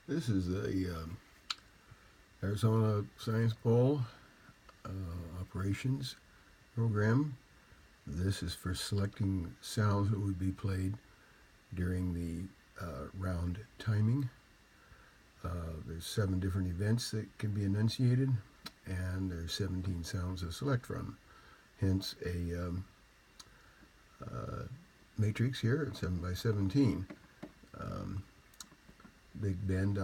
This is the Arizona Science Bowl operations program. This is for selecting sounds that would be played during the round timing. There's 7 different events that can be enunciated, and there's 17 sounds to select from. Hence a matrix here at 7 by 17. Big Ben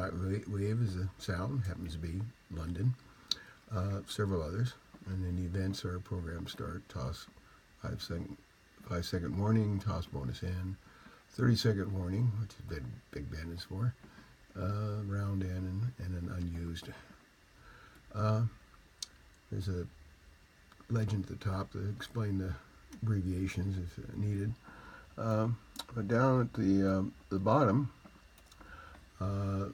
wave is a sound, happens to be London. Several others, and then the events are program start, toss, 5-second warning, toss bonus in, 30-second warning, which is Big Ben is for, round in, and an unused. There's a legend at the top that explains the abbreviations if needed. But down at the bottom,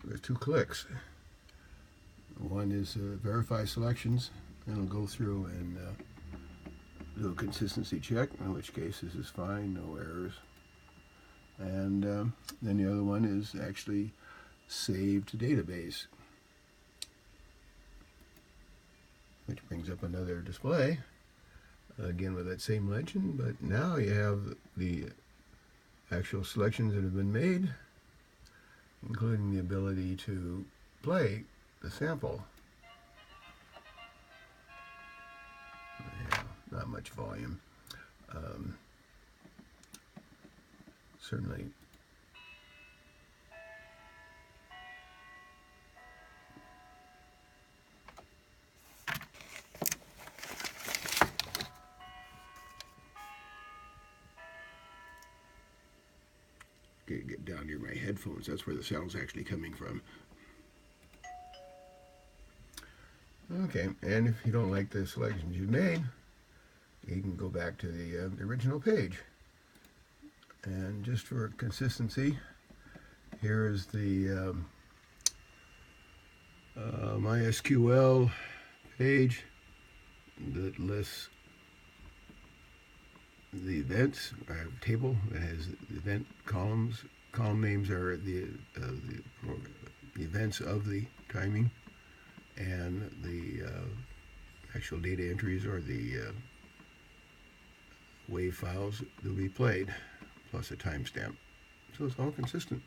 there's 2 clicks. One is verify selections, and it'll go through and do a consistency check, in which case this is fine, no errors. And then the other one is actually save to database, which brings up another display, again with that same legend, but now you have the actual selections that have been made, including the ability to play the sample. Yeah, not much volume. Certainly get down near my headphones. That's where the sound's actually coming from. Okay, and if you don't like the selections you've made, you can go back to the original page. And just for consistency, here is the MySQL page that lists the events. I have a table that has event columns. Column names are the events of the timing, and the actual data entries are the WAV files that will be played, plus a timestamp. So it's all consistent.